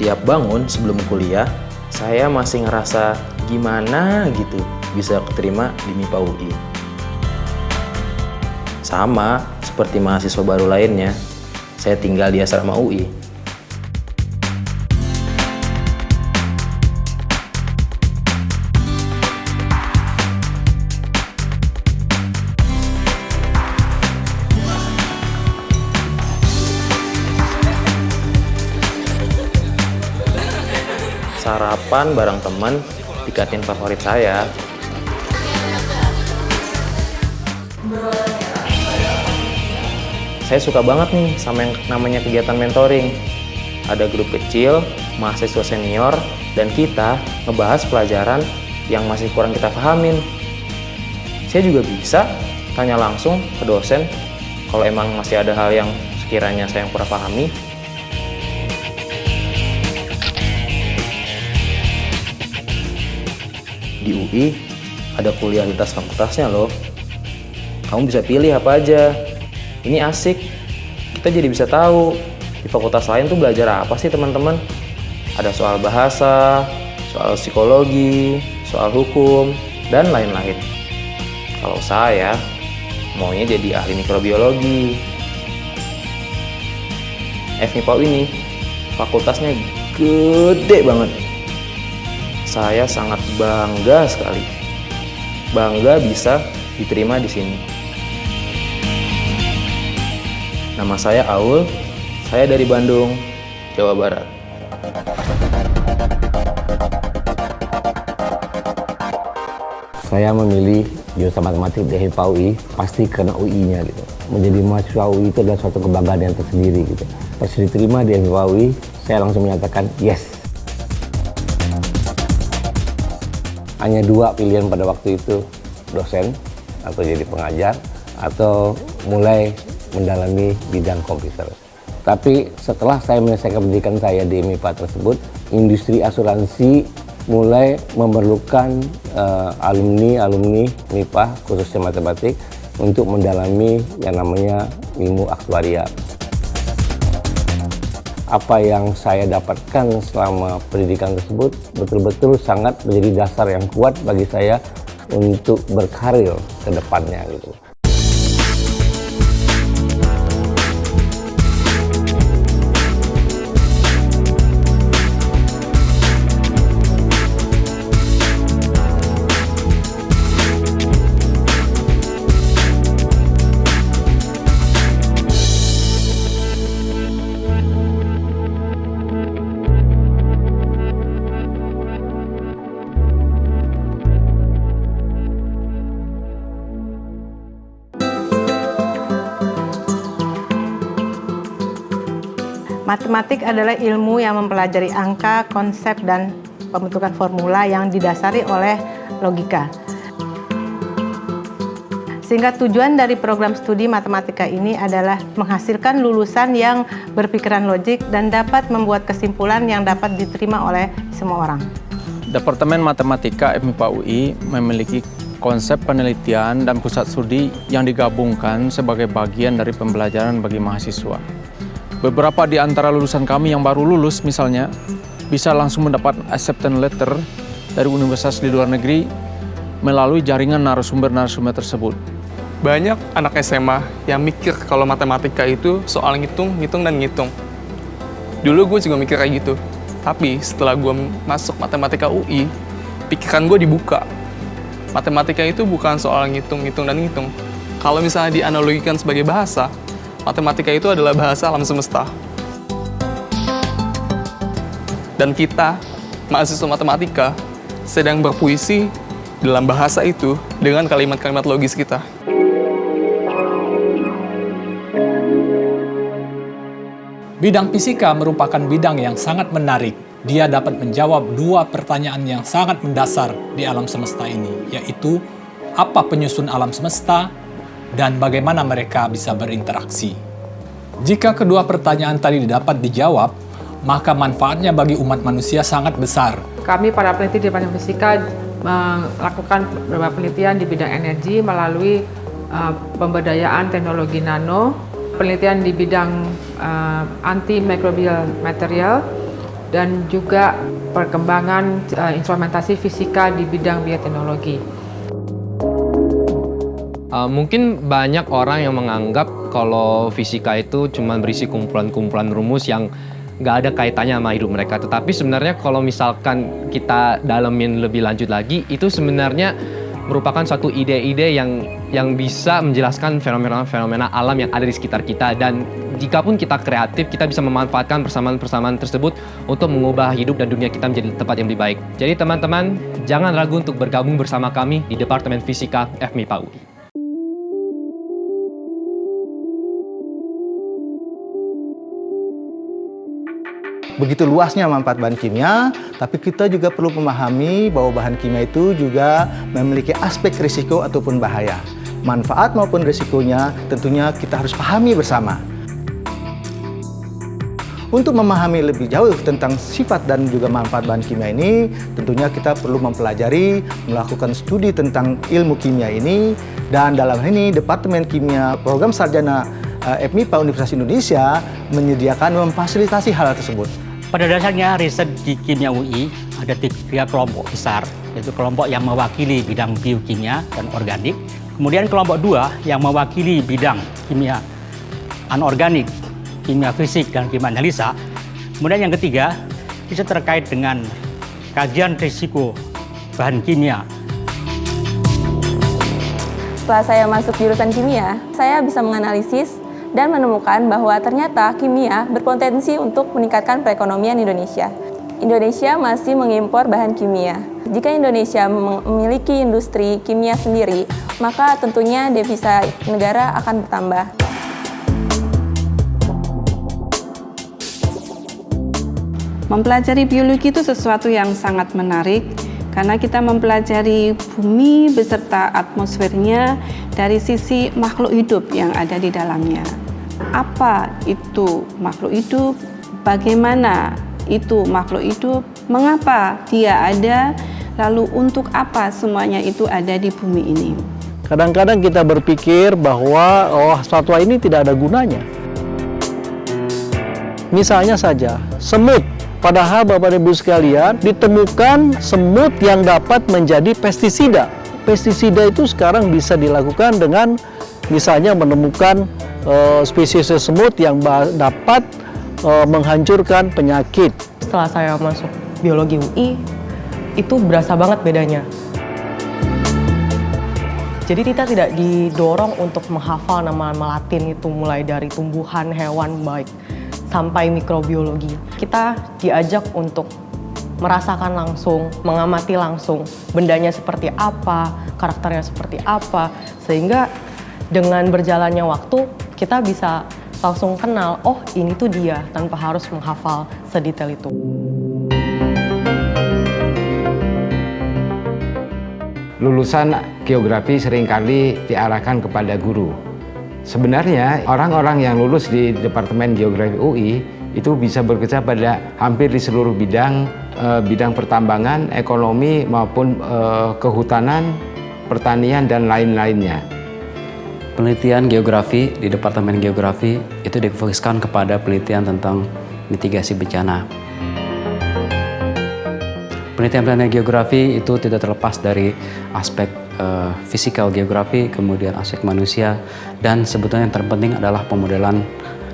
Tiap bangun sebelum kuliah, saya masih ngerasa gimana gitu bisa keterima di MIPA UI. Sama seperti mahasiswa baru lainnya, saya tinggal di asrama UI. Sarapan bareng teman di kantin favorit saya. Saya suka banget nih sama yang namanya kegiatan mentoring. Ada grup kecil, mahasiswa senior, dan kita ngebahas pelajaran yang masih kurang kita pahamin. Saya juga bisa tanya langsung ke dosen kalau emang masih ada hal yang sekiranya saya kurang pahami. Di UI ada kuliah lintas fakultasnya loh. Kamu bisa pilih apa aja. Ini asik. Kita jadi bisa tahu di fakultas lain tuh belajar apa sih teman-teman. Ada soal bahasa, soal psikologi, soal hukum, dan lain-lain. Kalau saya maunya jadi ahli mikrobiologi. FMIPA ini fakultasnya gede banget. Saya sangat bangga sekali. Bangga bisa diterima di sini. Nama saya Aul, saya dari Bandung, Jawa Barat. Saya memilih jurusan matematik di FMIPA UI pasti karena UI-nya gitu. Menjadi mahasiswa UI itu adalah suatu kebanggaan yang tersendiri gitu. Pas diterima di FMIPA UI, saya langsung menyatakan yes. Hanya dua pilihan pada waktu itu, dosen atau jadi pengajar atau mulai mendalami bidang komputer. Tapi setelah saya menyelesaikan pendidikan saya di MIPA tersebut, industri asuransi mulai memerlukan alumni MIPA khususnya matematik untuk mendalami yang namanya ilmu aktuaria. Apa yang saya dapatkan selama pendidikan tersebut betul-betul sangat menjadi dasar yang kuat bagi saya untuk berkarir ke depannya gitu. Matematik adalah ilmu yang mempelajari angka, konsep, dan pembentukan formula yang didasari oleh logika. Sehingga tujuan dari program studi matematika ini adalah menghasilkan lulusan yang berpikiran logik dan dapat membuat kesimpulan yang dapat diterima oleh semua orang. Departemen Matematika FMIPA UI memiliki konsep penelitian dan pusat studi yang digabungkan sebagai bagian dari pembelajaran bagi mahasiswa. Beberapa di antara lulusan kami yang baru lulus misalnya, bisa langsung mendapat acceptance letter dari universitas di luar negeri melalui jaringan narasumber-narasumber tersebut. Banyak anak SMA yang mikir kalau matematika itu soal ngitung, dan ngitung. Dulu gue juga mikir kayak gitu. Tapi setelah gue masuk matematika UI, pikiran gue dibuka. Matematika itu bukan soal ngitung, dan ngitung. Kalau misalnya dianalogikan sebagai bahasa, matematika itu adalah bahasa alam semesta. Dan kita, mahasiswa matematika, sedang berpuisi dalam bahasa itu dengan kalimat-kalimat logis kita. Bidang fisika merupakan bidang yang sangat menarik. Dia dapat menjawab dua pertanyaan yang sangat mendasar di alam semesta ini, yaitu apa penyusun alam semesta dan bagaimana mereka bisa berinteraksi. Jika kedua pertanyaan tadi dapat dijawab, maka manfaatnya bagi umat manusia sangat besar. Kami para peneliti di Departemen Fisika melakukan beberapa penelitian di bidang energi melalui pemberdayaan teknologi nano, penelitian di bidang antimicrobial material, dan juga perkembangan instrumentasi fisika di bidang bioteknologi. Mungkin banyak orang yang menganggap kalau fisika itu cuma berisi kumpulan-kumpulan rumus yang nggak ada kaitannya sama hidup mereka. Tetapi sebenarnya kalau misalkan kita dalemin lebih lanjut lagi, itu sebenarnya merupakan suatu ide-ide yang bisa menjelaskan fenomena-fenomena alam yang ada di sekitar kita. Dan jika pun kita kreatif, kita bisa memanfaatkan persamaan-persamaan tersebut untuk mengubah hidup dan dunia kita menjadi tempat yang lebih baik. Jadi teman-teman, jangan ragu untuk bergabung bersama kami di Departemen Fisika FMIPA UI. Begitu luasnya manfaat bahan kimia, tapi kita juga perlu memahami bahwa bahan kimia itu juga memiliki aspek risiko ataupun bahaya. Manfaat maupun risikonya tentunya kita harus pahami bersama. Untuk memahami lebih jauh tentang sifat dan juga manfaat bahan kimia ini, tentunya kita perlu mempelajari, melakukan studi tentang ilmu kimia ini, dan dalam hal ini Departemen Kimia Program Sarjana FMIPA Universitas Indonesia menyediakan memfasilitasi hal tersebut. Pada dasarnya riset di Kimia UI ada 3 kelompok besar, yaitu kelompok yang mewakili bidang biokimia dan organik, kemudian kelompok 2 yang mewakili bidang kimia anorganik, kimia fisik dan kimia analisa, kemudian yang ketiga riset terkait dengan kajian risiko bahan kimia. Setelah saya masuk jurusan kimia, saya bisa menganalisis dan menemukan bahwa ternyata kimia berpotensi untuk meningkatkan perekonomian Indonesia. Indonesia masih mengimpor bahan kimia. Jika Indonesia memiliki industri kimia sendiri, maka tentunya devisa negara akan bertambah. Mempelajari biologi itu sesuatu yang sangat menarik karena kita mempelajari bumi beserta atmosfernya dari sisi makhluk hidup yang ada di dalamnya. Apa itu makhluk hidup? Bagaimana itu makhluk hidup? Mengapa dia ada? Lalu untuk apa semuanya itu ada di bumi ini? Kadang-kadang kita berpikir bahwa satwa ini tidak ada gunanya. Misalnya saja, semut. Padahal Bapak Ibu sekalian, ditemukan semut yang dapat menjadi pestisida. Pestisida itu sekarang bisa dilakukan dengan misalnya menemukan spesies semut yang dapat menghancurkan penyakit. Setelah saya masuk biologi UI, itu berasa banget bedanya. Jadi kita tidak didorong untuk menghafal nama-nama Latin itu mulai dari tumbuhan, hewan, baik sampai mikrobiologi. Kita diajak untuk merasakan langsung, mengamati langsung bendanya seperti apa, karakternya seperti apa, sehingga dengan berjalannya waktu kita bisa langsung kenal, oh ini tuh dia, tanpa harus menghafal sedetail itu. Lulusan geografi seringkali diarahkan kepada guru. Sebenarnya orang-orang yang lulus di Departemen Geografi UI itu bisa bekerja pada hampir di seluruh bidang, bidang pertambangan, ekonomi maupun kehutanan, pertanian dan lain-lainnya. Penelitian geografi di Departemen Geografi itu difokuskan kepada penelitian tentang mitigasi bencana. Penelitian geografi itu tidak terlepas dari aspek physical geografi, kemudian aspek manusia, dan sebetulnya yang terpenting adalah pemodelan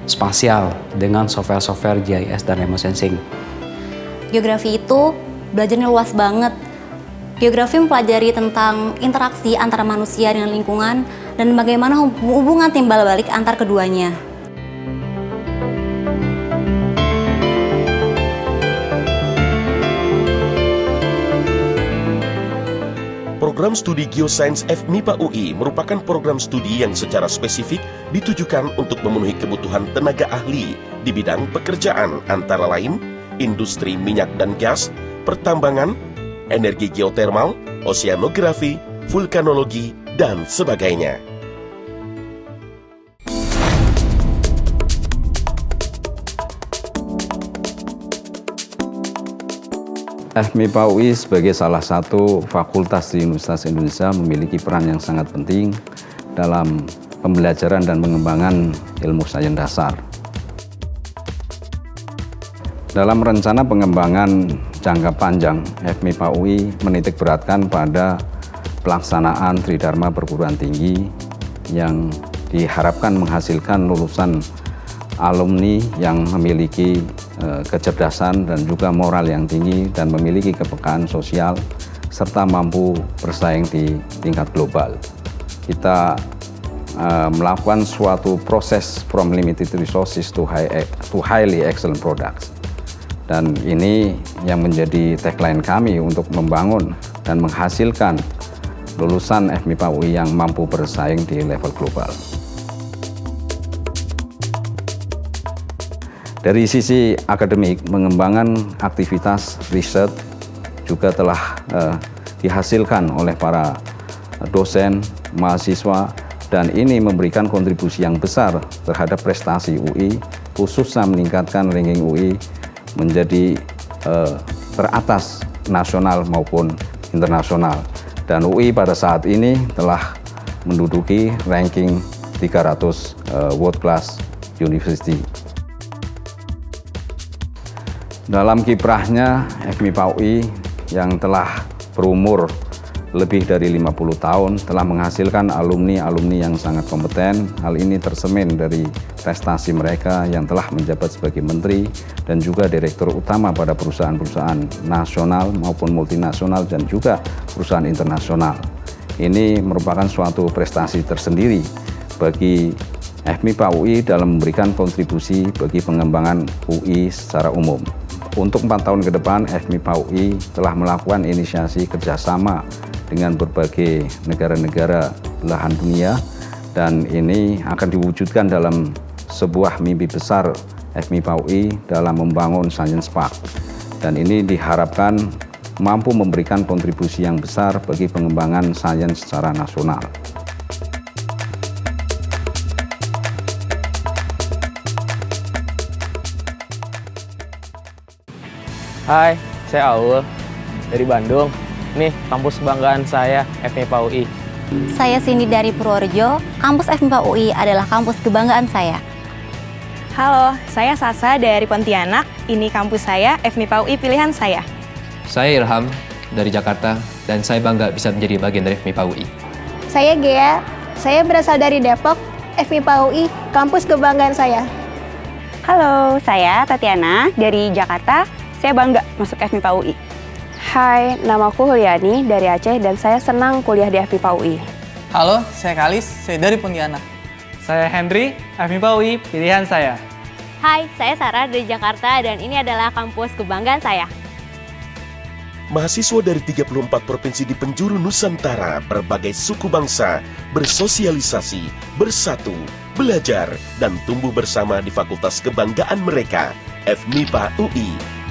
spasial dengan software-software GIS dan remote sensing. Geografi itu belajarnya luas banget. Geografi mempelajari tentang interaksi antara manusia dengan lingkungan dan bagaimana hubungan timbal balik antar keduanya. Program Studi Geosains FMIPA UI merupakan program studi yang secara spesifik ditujukan untuk memenuhi kebutuhan tenaga ahli di bidang pekerjaan antara lain industri minyak dan gas, pertambangan, energi geotermal, oseanografi, vulkanologi, dan sebagainya. FMIPA UI sebagai salah satu fakultas di Universitas Indonesia memiliki peran yang sangat penting dalam pembelajaran dan pengembangan ilmu sains dasar. Dalam rencana pengembangan jangka panjang, FMIPA UI menitik beratkan pada pelaksanaan Tridharma perguruan tinggi yang diharapkan menghasilkan lulusan alumni yang memiliki kecerdasan dan juga moral yang tinggi dan memiliki kepekaan sosial serta mampu bersaing di tingkat global. Kita melakukan suatu proses from limited resources to highly excellent products. Dan ini yang menjadi tagline kami untuk membangun dan menghasilkan lulusan FMIPA UI yang mampu bersaing di level global. Dari sisi akademik, mengembangkan aktivitas riset juga telah dihasilkan oleh para dosen, mahasiswa, dan ini memberikan kontribusi yang besar terhadap prestasi UI, khususnya meningkatkan ranking UI menjadi teratas nasional maupun internasional. Dan UI pada saat ini telah menduduki ranking 300 World Class University. Dalam kiprahnya, FMIPA UI yang telah berumur lebih dari 50 tahun telah menghasilkan alumni-alumni yang sangat kompeten. Hal ini tercermin dari prestasi mereka yang telah menjabat sebagai menteri dan juga direktur utama pada perusahaan-perusahaan nasional maupun multinasional dan juga perusahaan internasional. Ini merupakan suatu prestasi tersendiri bagi FMIPA UI dalam memberikan kontribusi bagi pengembangan UI secara umum. Untuk 4 tahun ke depan, FMIPA UI telah melakukan inisiasi kerjasama dengan berbagai negara-negara belahan dunia, dan ini akan diwujudkan dalam sebuah mimpi besar FMIPA UI dalam membangun Science Park. Dan ini diharapkan mampu memberikan kontribusi yang besar bagi pengembangan sains secara nasional. Hai, saya Aul dari Bandung. Nih, kampus kebanggaan saya, FMIPA UI. Saya Cindy dari Purworejo. Kampus FMIPA UI adalah kampus kebanggaan saya. Halo, saya Sasa dari Pontianak. Ini kampus saya, FMIPA UI pilihan saya. Saya Ilham dari Jakarta dan saya bangga bisa menjadi bagian dari FMIPA UI. Saya Gea, saya berasal dari Depok, FMIPA UI, kampus kebanggaan saya. Halo, saya Tatiana dari Jakarta. Saya bangga masuk FMIPA UI. Hai, namaku Huliani dari Aceh dan saya senang kuliah di FMIPA UI. Halo, saya Kalis, saya dari Pontianak. Saya Henry, FMIPA UI pilihan saya. Hai, saya Sarah dari Jakarta dan ini adalah kampus kebanggaan saya. Mahasiswa dari 34 provinsi di penjuru Nusantara, berbagai suku bangsa, bersosialisasi, bersatu, belajar, dan tumbuh bersama di fakultas kebanggaan mereka, FMIPA UI.